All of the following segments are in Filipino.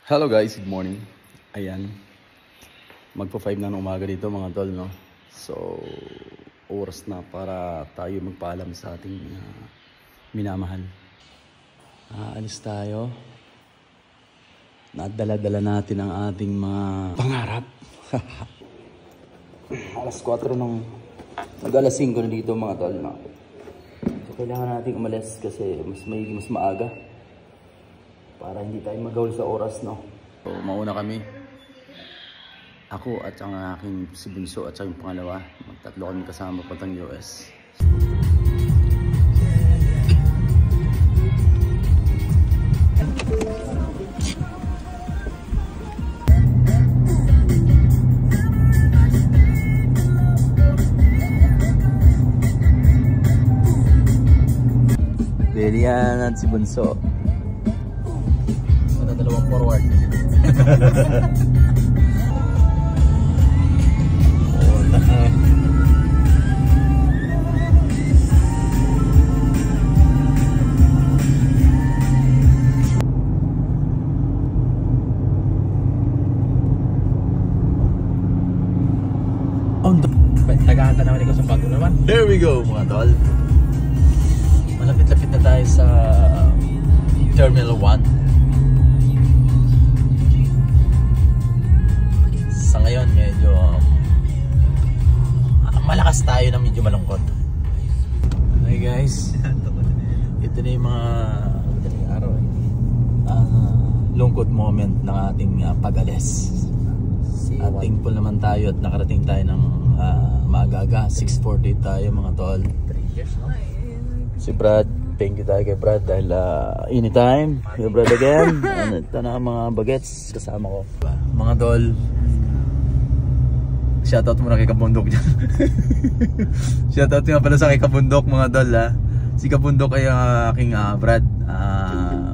Hello guys, good morning. Ayan, magpo 5 na ng umaga dito mga tol, no? So, oras na para tayo magpaalam sa ating minamahal. Alis tayo. Nadala-dala natin ang ating mga pangarap. Alas 4 ng mag-alas 5 na dito mga tol, no? So, kailangan natin umalis kasi mas maaga. Para hindi tayo magawal sa oras, no? So, mauna kami. Ako at ang aking si Bunso at yung pangalawa. Magtatlo kami kasama patang US. Belian at si Bunso. Dalawang forward. Nagahanda naman ikaw sa bago naman. There we go mga tol. Malapit-lapit na tayo sa Terminal 1. Sa ngayon medyo malakas tayo na medyo malungkot. Okay guys, ito na yung mga araw lungkot moment ng ating pag-alis. Thankful naman tayo at nakarating tayo ng maaga-aga. 6:40 tayo mga tol. Si Brad, thank you tayo kay Brad dahil anytime, yung Brad again. Ito na ang mga bagets kasama ko. Mga tol, shoutout muna kay Kabundok dyan. Shoutout nga pala sa kay Kabundok mga tol ha. Si Kabundok ay aking Brad.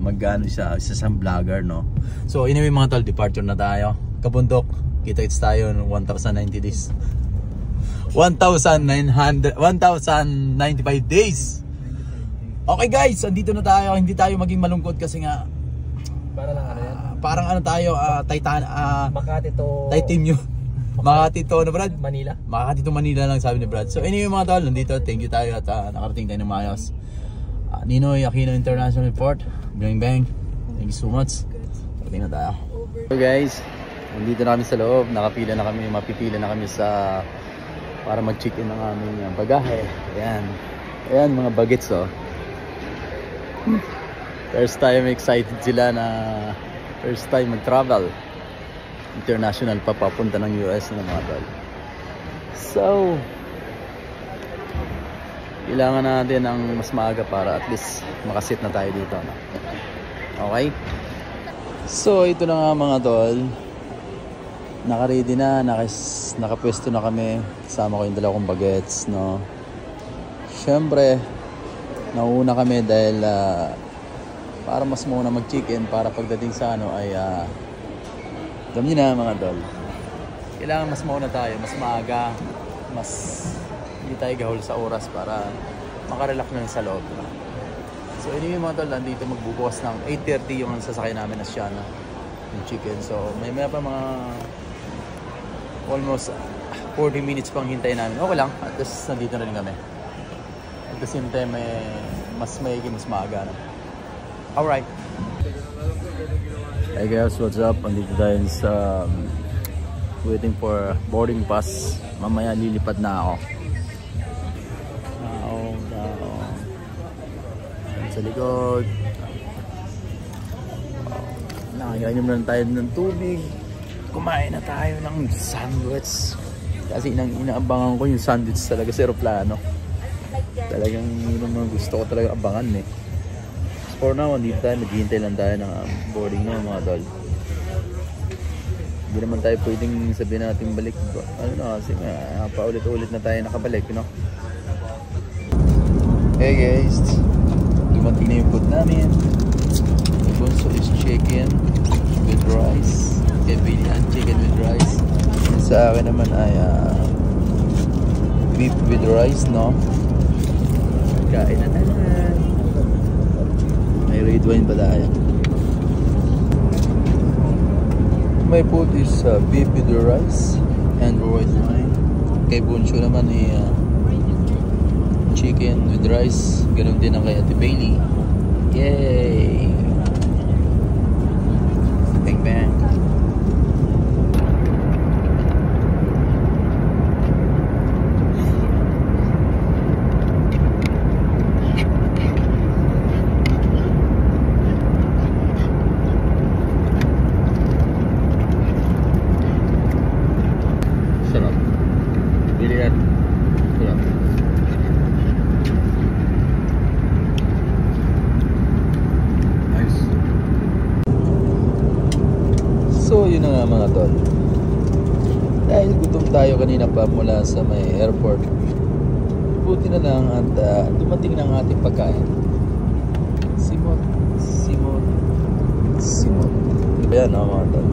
Mag-ano siya, isa siyang vlogger, no. So anyway mga tol, departure na tayo. Kabundok, kita-kits tayo ng 1,090 days. 1,095 days. Okay guys, andito na tayo. Hindi tayo maging malungkot kasi nga Para lang ano yan? parang ano tayo, Makati to Titanium. Makati to ano Brad? Manila. Makati to Manila lang sabi ni Brad. So anyway mga tol, nandito, thank you tayo at nakarating tayo ng maayos. Ninoy Aquino International Airport, Bang Bang. Thank you so much. Okay na tayo. So guys, nandito na kami sa loob, nakapila na kami, mapipila na kami sa para mag-check-in ng aming bagahe. Ayan. Ayan mga bagets oh. First time excited sila na first time mag-travel. International pa papunta ng US na mga tol. So, kailangan natin ng mas maaga para at least makasit na tayo dito, no? Okay? So, ito na nga mga tol. Naka-ready na, nakapwesto na kami. Kasama ko yung dalawa kong bagets, no? Siyempre, nauna kami dahil para mas muna mag-check-in para pagdating sa ano ay alam nyo na mga tol, kailangan mas mauna tayo, mas maaga, mas hindi tayo gahol sa oras para makarelax na sa loob. So anyway mga tol, nandito magbubukas ng 8:30 yung sasakay namin na siya na yung chicken. So may pa mga almost 40 minutes pang hintay namin. Okay lang, at least nandito na rin kami. At the same time mas maaga na. Alright. Hey guys, what's up? Andito tayo sa waiting for boarding pass. Mamaya lilipad na ako. Sa likod. Nakakainom na tayo ng tubig. Kumain na tayo ng sandwich. Kasi inaabangan ko yung sandwich talaga sa aeroplano. Talagang yun ang gusto ko talaga abangan eh. For now, andito tayo, naghihintay lang tayo ng boarding na mga tol. Hindi naman tayo pwedeng sabihin natin balik. Ano na, kasi nga, paulit-ulit na tayo nakabalik, you know? Hey guys, dumating na yung food namin. The Bunso is chicken with rice. Kay Bilian, chicken with rice. Sa akin naman ay beef with rice, no? Kain na tayo. May red wine pa tayo. my food is beef with the rice and white wine. Kay Buncho naman chicken with rice. Ganun din ang kay Ate Bailey. Yay! Bang bang! Sarap. Bilihan. Sarap. Nice. So, yun na nga mga tol. Dahil gutom tayo kanina pa mula sa may airport, buti na lang at dumating na ang ating pagkain. Simot. Ayan na mga tol.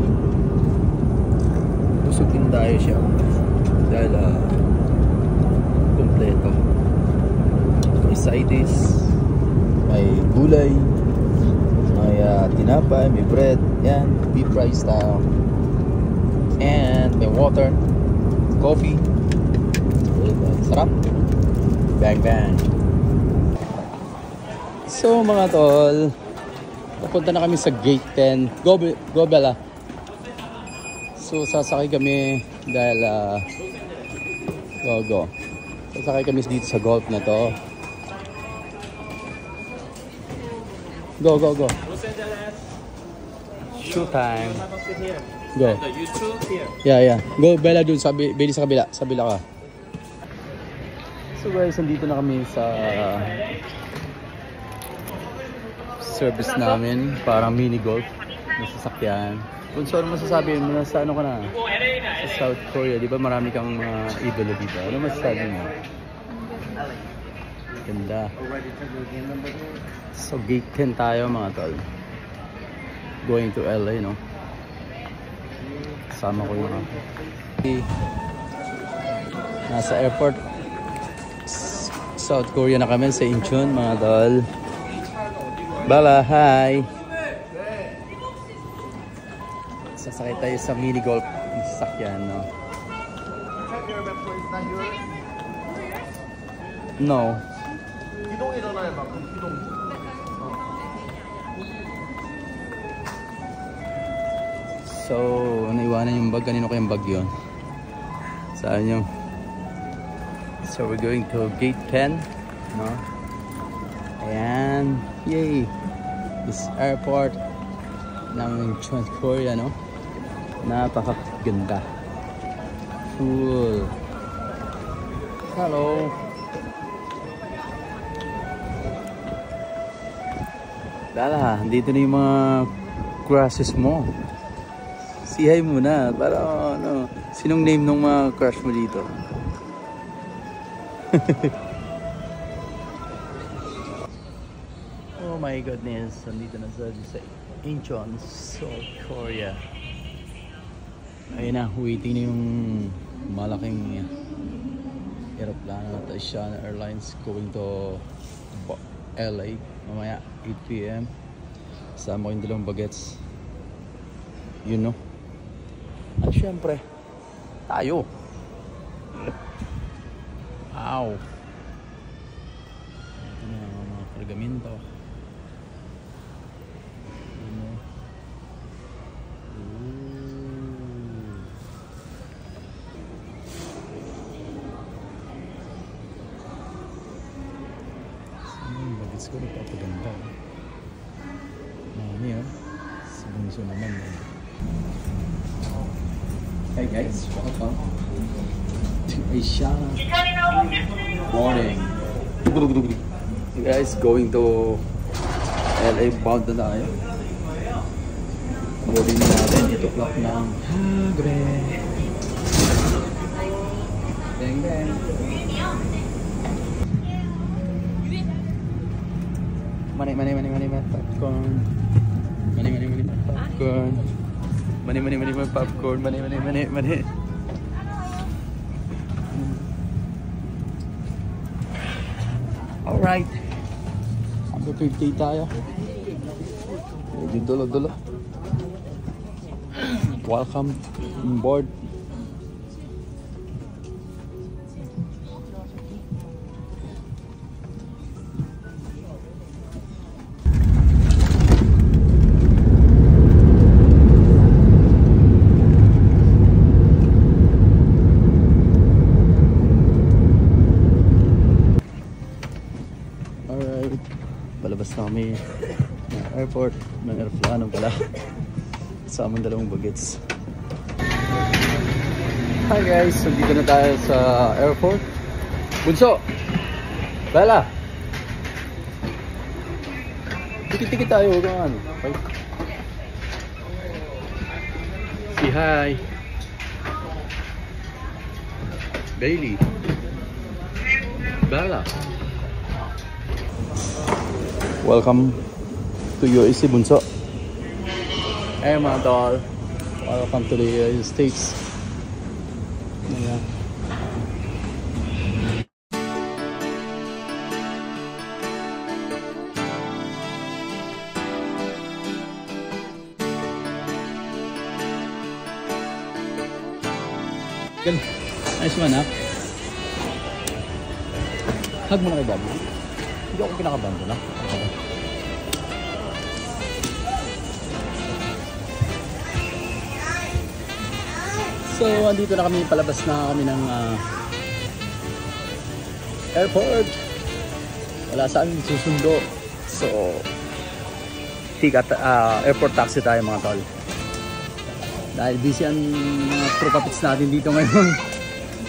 Busugin tayo siya dahil kompleto. May sides, may gulay, may tinapay, may bread, yan, beef rice tayo, and may water, coffee. Sarap. Bang bang. So mga tol, papunta na kami sa gate 10. Go Bella. So sasakay kami dahil go. Sasakay kami dito sa golf na to. Go. Los Angeles. Show time. Go. Go. You choose here. Yeah. Go Bella dun sa Bailey sa kabila. Sa kabila ka. So guys, nandito na kami sa service namin, parang mini golf na sasakyan. Kung saan masasabi mo na sa ano ka na? Sa South Korea, di ba marami kang mga idolo dito? Ano masasabi mo? Ganda. So gate 10 tayo mga tol. Going to LA, no? Kasama ko yung nasa airport South Korea na kami sa Incheon mga tol. Bala, hi! Sasakay tayo sa mini golf ng sasakyan, no? No. So, naiwanan yung bag. Kanino kayong bag yun? Saan yung? So, we're going to gate 10, no? Ayan. Yay! This airport ng South Korea, no? Napakaganda. Cool. Hello. Lala, dito na yung mga crushes mo. Say hi muna. Para ano, sinong name ng mga crush mo dito? Oh my goodness, nandito na sa Incheon, South Korea. Ayun na, waiting na yung malaking aeroplano na Asiana Airlines going to LA mamaya 8 PM. Sama ko yung dalawang bagets, you know. At syempre tayo. Wow. Ito na mga pergamento. Bagets ko napapaganda. Mami si Bunso naman. Hey guys, welcome to Asiana. Morning. You guys going to LA bound na tayo. Boarding na natin 8 o'clock ng gabi. Bang bang. Money popcorn. Money popcorn. Money popcorn. Money. Alright. Number 50 tayo. Medyo dulo. Welcome on board. Alright, palabas na kami ng airport, ng aeroplano pala. Kasama dalawang bagets. Hi guys, so dito na tayo sa airport. Bunso! Bella! Tikit-tikit tayo, huwag kang ano. Okay. Say hi! Bailey! Bella! Welcome to UAC, Bunso. Hey mga tol, welcome to the United States. Ayan. Good. Nice one, ha? Hug mo na kay Bobby. Hindi ako pinakabahan ko na. Okay. So, andito na kami, palabas na kami ng airport. Wala sa amin susundo. So, airport taxi tayo mga tol. Dahil busy ang mga tropa pits natin dito ngayon.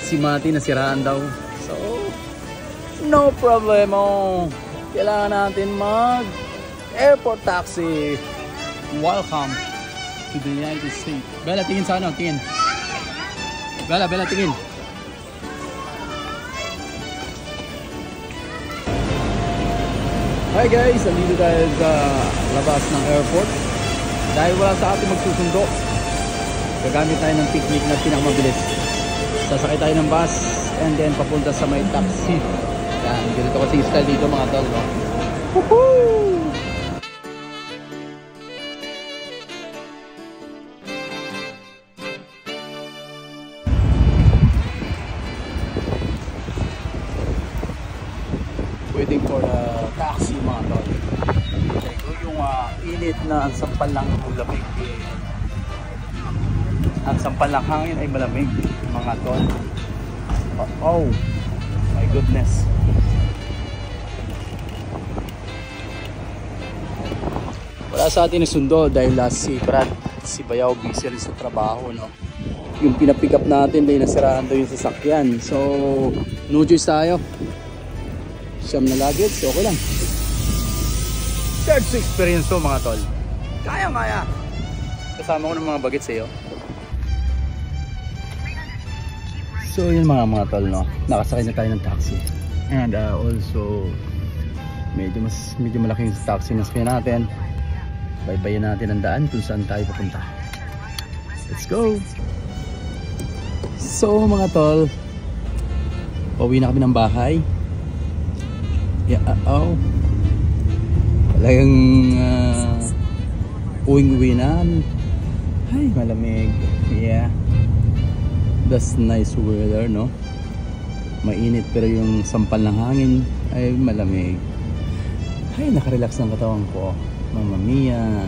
Si Mati nasiraan daw. So, no problemo. Kailangan natin mag airport taxi. Welcome to the United States. Bella, tingin sa ano? Tingin. Bella, tingin. Hi guys, andito tayo sa labas ng airport. Dahil wala sa atin magsusundo, gagamit tayo ng technique na pinakamabilis. Sasakay tayo ng bus and then papunta sa may taxi. Yan, ganito kasi style dito mga tol, no? Woohoo! Waiting for the taxi mga tol. Ito yung init na ang sampal lang lamig. Ang sampal lang hangin ay malamig mga tol. Oh my goodness. Wala sa atin sundo dahil si Brad, si Bayaw busy rin sa trabaho, no? Yung pinapick up natin dahil nasiraan daw yung sasakyan. So no choice tayo. Siyam na luggage, okay lang. Third experience to mga tol. Kaya. Kasama ko ng mga bagets sa'yo. So yun mga tol, no? Nakasakay na tayo ng taxi. And also medyo malaking taxi na sakyan natin. Baybayin natin ang daan kung saan tayo papunta. Let's go! So mga tol, pauwi na kami ng bahay. Yeah, talagang uwing-uwi na. Ay, malamig. Yeah, that's nice weather, no? Mainit pero yung sampal ng hangin ay malamig. Ay, nakarelax ng katawan ko. Mamma mia.